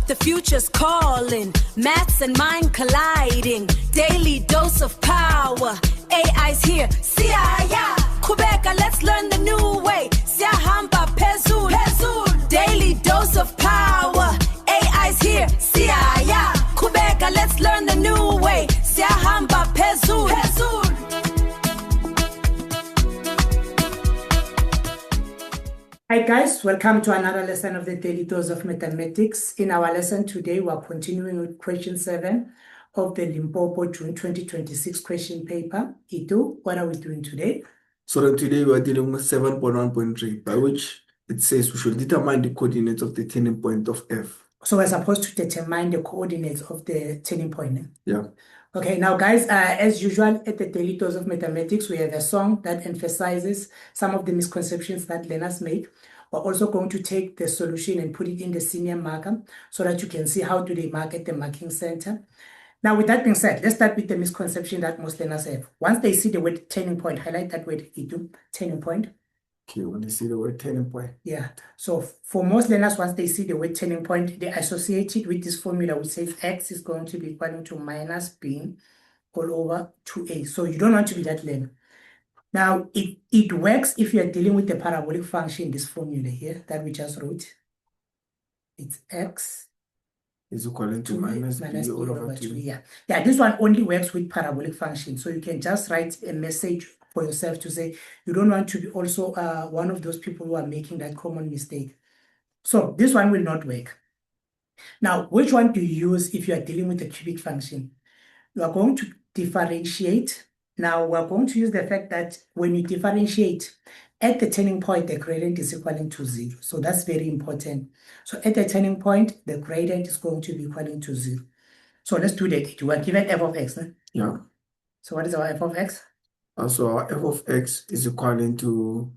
The future's calling, maths and mind colliding. Daily dose of power, AI's here. Siyaya, Kubeka, let's learn the new way. Siyahamba phezulu, phezulu. Daily dose of power, AI's here. Siyaya, Kubeka, let's learn the new way. Siyahamba phezulu, phezulu. Hi guys, welcome to another lesson of the Daily Dose of Mathematics. In our lesson today, we are continuing with question 7 of the Limpopo June 2026 question paper. Itu, what are we doing today? So then today we are dealing with 7.1.3, by which it says we should determine the coordinates of the turning point of F. So we're supposed to determine the coordinates of the turning point. Yeah. Okay, now guys, as usual at the Daily Dose of Mathematics, we have a song that emphasizes some of the misconceptions that learners make. We're also going to take the solution and put it in the senior marker so that you can see how do they mark at the marking center. Now, with that being said, let's start with the misconception that most learners have. Once they see the word turning point, highlight that word, Itu, turning point. Okay, when they see the word turning point. Yeah, so for most learners, once they see the word turning point, they associate it with this formula which says x is going to be equal to minus b all over 2a. So you don't want to be that learner. Now, it works if you are dealing with the parabolic function, this formula here that we just wrote. It's x is equal to minus b all over 2. Yeah, this one only works with parabolic function. So you can just write a message for yourself to say you don't want to be also one of those people who are making that common mistake. So this one will not work. Now, which one do you use if you are dealing with a cubic function? You are going to differentiate. Now, we're going to use the fact that when you differentiate, at the turning point, the gradient is equal to 0. So that's very important. So at the turning point, the gradient is going to be equal to 0. So let's do that. We are given f of x. No? Yeah. So what is our f of x? Also, our f of x is equal to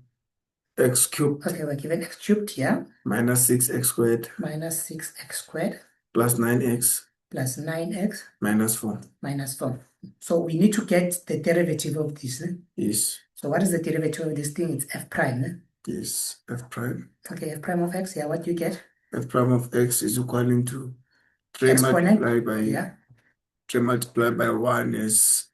x cubed. Okay, we're given x cubed, yeah. Minus 6x squared. Minus 6x squared. Plus 9x. Plus 9x. Minus 4. Minus 4. So we need to get the derivative of this. Yes. So what is the derivative of this thing? It's f prime. Yes, f prime. Okay, f prime of x, yeah, what do you get? F prime of x is equal to 3 multiplied by 3 multiplied by 1 is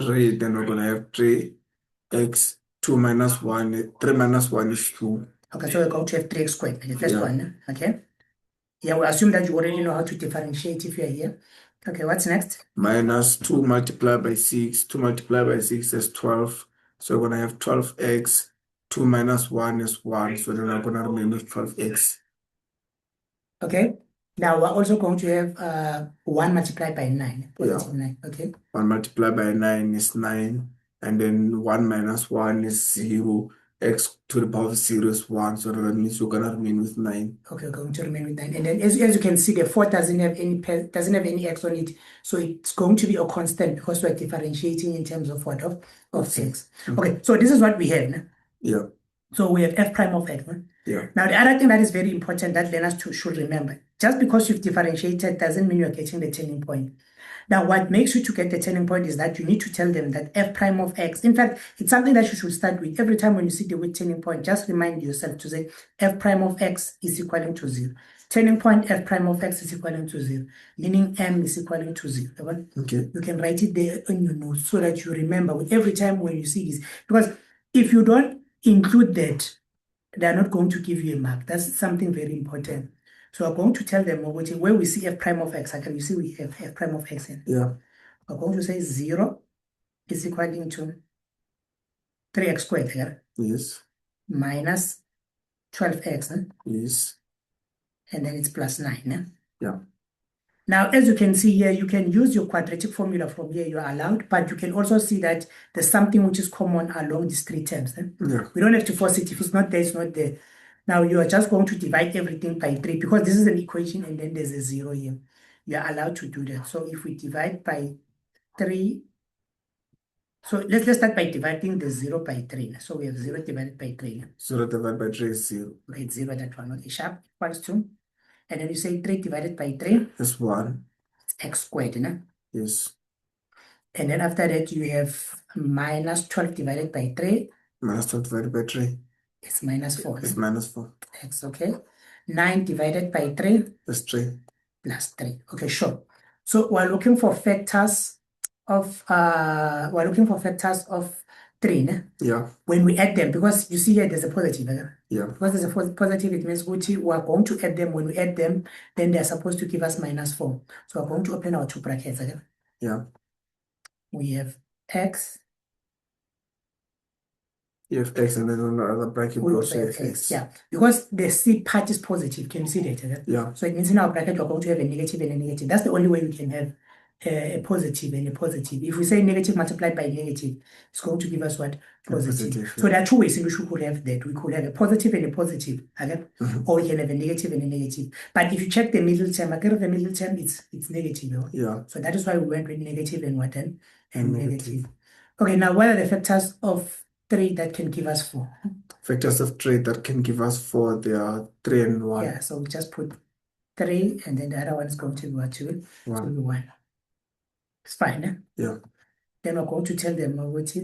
3. Then we're going to have 3x, 2 minus 1, 3 minus 1 is 2. Okay, so we're going to have 3x squared, the first one, okay? Yeah, we assume that you already know how to differentiate if you're here. Okay, what's next? Minus 2 multiplied by 6. 2 multiplied by 6 is 12. So we're going to have 12x. 2 minus 1 is 1. So then we're going to remain with 12x. Okay. Now we're also going to have 1 multiplied by 9. Positive 9. Okay. 1 multiplied by 9 is 9. And then 1 minus 1 is 0. X to the power of 0 is 1, so that means we're gonna remain with 9. Okay, we're going to remain with 9. And then as you can see, the 4 doesn't have any x on it, so it's going to be a constant because we're differentiating in terms of what of 6. Okay, so this is what we have. Yeah. So we have f prime of x. Yeah. Now the other thing that is very important that learners should remember, just because you've differentiated doesn't mean you're getting the turning point. Now, what makes you to get the turning point is that you need to tell them that f prime of x, in fact, it's something that you should start with. Every time when you see the word turning point, just remind yourself to say f prime of x is equal to 0. Turning point f prime of x is equal to 0, meaning m is equal to 0. Okay. You can write it there on your notes so that you remember with every time when you see this. Because if you don't include that, they are not going to give you a mark. That's something very important. So we're going to tell them where we see f prime of x. Can you see we have f prime of x in? Yeah. We're going to say 0 is equal to 3x squared here. Yes. Minus 12x. Yes. And then it's plus 9. Yeah. Now, as you can see here, you can use your quadratic formula from here. You are allowed, but you can also see that there's something which is common along these 3 terms. Yeah. We don't have to force it. If it's not there, it's not there. Now you are just going to divide everything by 3 because this is an equation and then there's a 0 here. You are allowed to do that. So if we divide by 3, so let's start by dividing the 0 by 3. So we have 0 divided by 3. 0 divided by 3 is 0. Right, 0, that one. Okay, sharp equals 2. And then you say 3 divided by 3. That's 1. It's x squared, Yes. And then after that you have minus 12 divided by 3. Minus 12 divided by 3. It's minus 4. It's minus 4. X, okay. 9 divided by 3. That's 3. plus 3. Okay, sure. So we're looking for factors of 3, ne? Yeah. When we add them, because you see here there's a positive, ne? Yeah. Because there's a positive, it means we are going to add them. When we add them, then they're supposed to give us -4. So we're going to open our two brackets again. Yeah. We have x. You have x, and then on the other bracket We we also also have have x. x. Yeah, because the C part is positive. Can you see that? Okay? Yeah. So it means in our bracket we're going to have a negative and a negative. That's the only way we can have a positive and a positive. If we say negative multiplied by negative, it's going to give us what? Positive. Positive, So yeah. there are two ways in which we could have that. We could have a positive and a positive, okay? Or we can have a negative and a negative. But if you check the middle term, I get the middle term, it's negative. Okay? Yeah. So that is why we went with negative and what then? And negative. Okay, now what are the factors of 3 that can give us 4? Factors of 3 that can give us 4, they are 3 and 1. Yeah, so we just put 3 and then the other one is going to be what? 2. So 1. It's fine, eh? Yeah. Then we're going to tell them what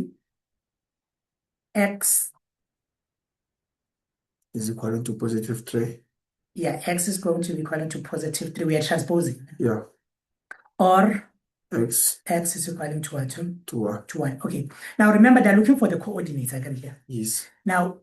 x is equal to positive 3. Yeah, x is going to be equal to positive 3. We are transposing. Yeah. Or x is equal to what? To 1. To 1. Okay. Now remember, they're looking for the coordinates again here. Yes. Now,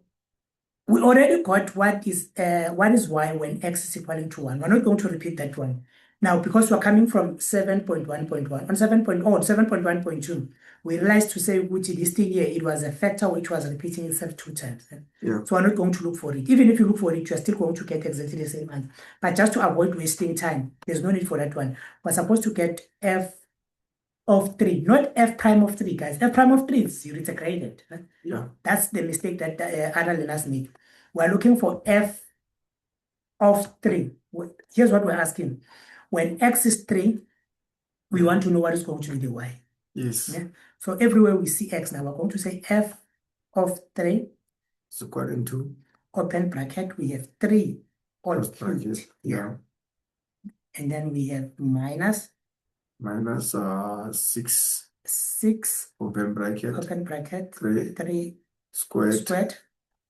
we already got what is y when x is equal to 1. We're not going to repeat that one. Now, because we're coming from 7.1.1, on 7.1.2, we realized to say which this thing here, it was a factor which was repeating itself 2 times. Yeah. So we're not going to look for it. Even if you look for it, you're still going to get exactly the same answer. But just to avoid wasting time, there's no need for that one. We're supposed to get f of 3, not f prime of 3, guys. F prime of 3 is 0, it's a gradient. Yeah. That's the mistake that other learners make. We're looking for f of 3. Here's what we're asking. When x is 3, we want to know what is going to be the y. Yes. Yeah? So everywhere we see x now, we're going to say f of 3 is equal to open bracket. We have 3 all bracket. Yeah. And then we have minus 6 open bracket 3 squared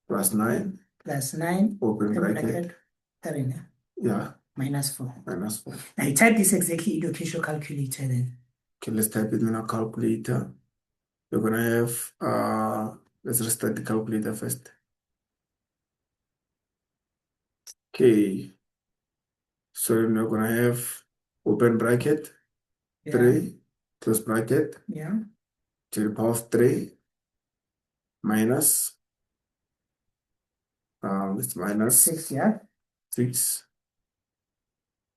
plus 9 open bracket 3. Yeah. -4. -4. Now you type this exactly in your Casio calculator then. Okay, let's type it in a calculator. We're gonna have let's restart the calculator first. Okay. So we're gonna have open bracket 3 close bracket to the power of 3 minus it's minus 6, yeah. 6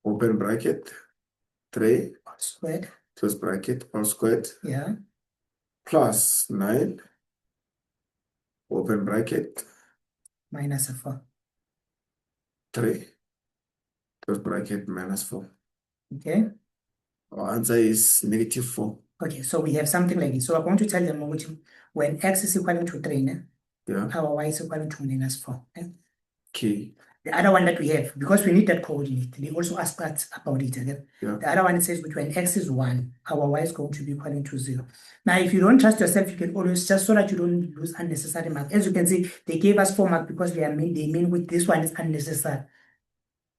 open bracket 3 all squared close bracket all squared plus 9 open bracket -4 3 close bracket -4. Okay. Our answer is -4. Okay, so we have something like this. So we're going to tell them when x is equal to 3, our y is equal to -4. Okay. The other one that we have, because we need that coordinate, they also ask us about it again. Yeah. The other one says when x is 1, our y is going to be equal to 0. Now, if you don't trust yourself, you can always, just so that you don't lose unnecessary marks. As you can see, they gave us 4 marks because they mean with this one is unnecessary.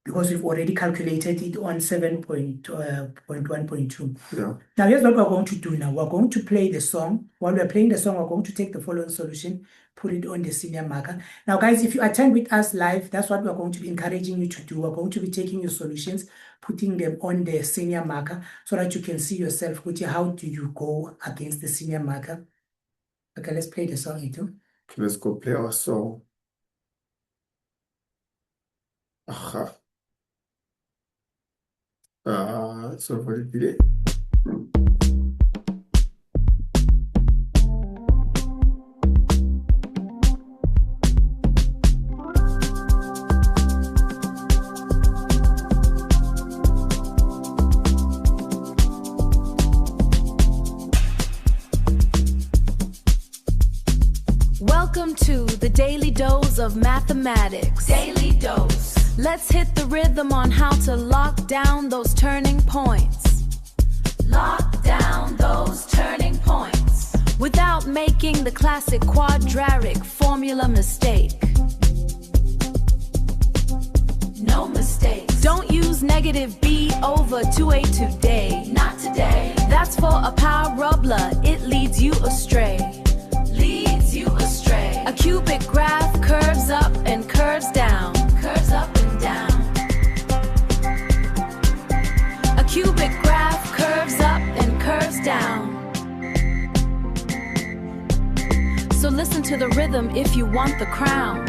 Because we've already calculated it on 7.1.2. Yeah. Now, here's what we're going to do now. We're going to play the song. While we're playing the song, we're going to take the following solution, put it on the senior marker. Now, guys, if you attend with us live, that's what we're going to be encouraging you to do. We're going to be taking your solutions, putting them on the senior marker so that you can see yourself, how do you go against the senior marker. Okay, let's play the song, Ito. Okay, let's go play our song. Aha. So for the delay. Welcome to the Daily Dose of Mathematics. Daily Dose. Let's hit the rhythm on how to lock down those turning points. Lock down those turning points. Without making the classic quadratic formula mistake. No mistakes. Don't use negative b over 2a today. Not today. That's for a parabola, it leads you astray. Leads you astray. A cubic graph curves up and curves down. Curves up and down. A cubic graph curves up and curves down. So listen to the rhythm if you want the crown.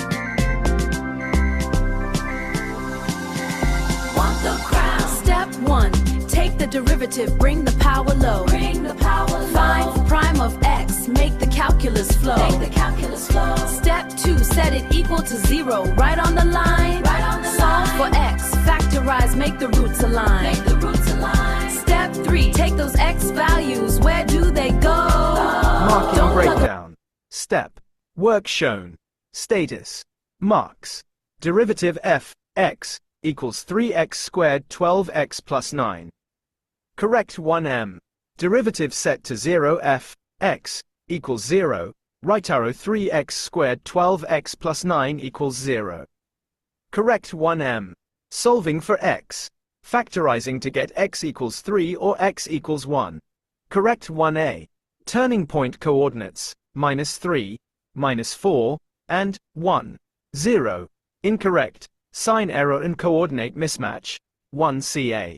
Want the crown. Step 1. Take the derivative, bring the power low. Bring the power low. Find prime of x, make the calculus flow. Make the calculus flow. Step 2. Set it equal to 0, right on the line. Right on the Solve line. For x, factorize, make the roots align. Make the roots align. Step 3. Take those x values, where do they go? Marking breakdown. Step. Work shown. Status. Marks. Derivative f, x, equals 3x squared 12x plus 9. Correct 1m. Derivative set to 0 f, x, equals 0. Right arrow 3x squared 12x plus 9 equals 0. Correct 1m. Solving for x. Factorizing to get x equals 3 or x equals 1. Correct 1a. Turning point coordinates, -3, -4, and 1, 0. Incorrect. Sign error and coordinate mismatch, 1ca.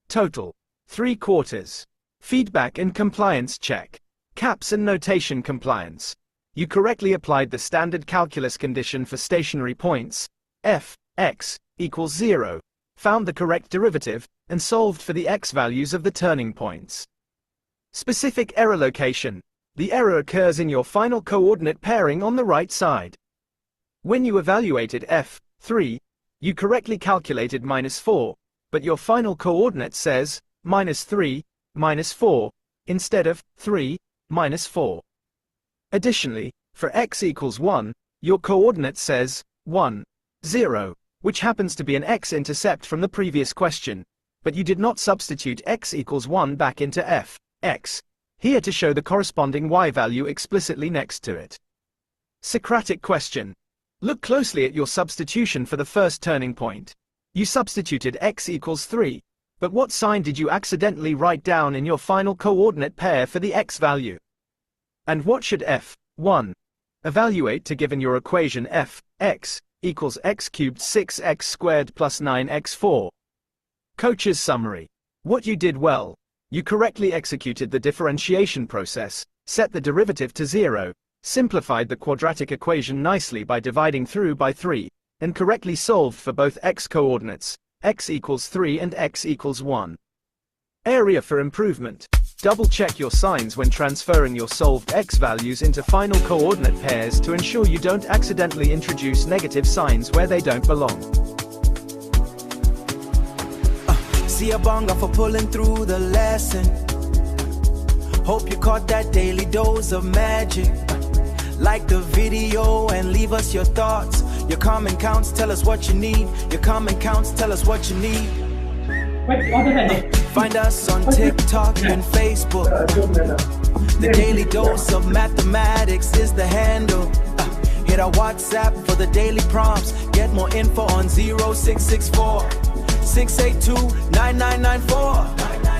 Total, 3/4. Feedback and compliance check. Caps and notation compliance. You correctly applied the standard calculus condition for stationary points, f, x, equals 0, found the correct derivative, and solved for the x values of the turning points. Specific error location. The error occurs in your final coordinate pairing on the right side. When you evaluated f, 3, you correctly calculated -4, but your final coordinate says -3, -4, instead of 3, -4. Additionally, for x equals 1, your coordinate says 1, 0, which happens to be an x-intercept from the previous question, but you did not substitute x equals 1 back into f, x, here to show the corresponding y value explicitly next to it. Socratic question. Look closely at your substitution for the first turning point. You substituted x equals 3, but what sign did you accidentally write down in your final coordinate pair for the x value? And what should f, 1, evaluate to given your equation f, x, equals x cubed 6x squared plus 9x4? Coach's summary. What you did well. You correctly executed the differentiation process, set the derivative to 0, simplified the quadratic equation nicely by dividing through by 3, and correctly solved for both x coordinates, x equals 3 and x equals 1. Area for improvement. Double-check your signs when transferring your solved x values into final coordinate pairs to ensure you don't accidentally introduce negative signs where they don't belong. See a bonga for pulling through the lesson. Hope you caught that daily dose of magic. Like the video and leave us your thoughts. Your comment counts, tell us what you need. Your comment counts, tell us what you need. Find us on TikTok and Facebook. The daily dose of mathematics is the handle. Hit our WhatsApp for the daily prompts. Get more info on 0664 682 9994.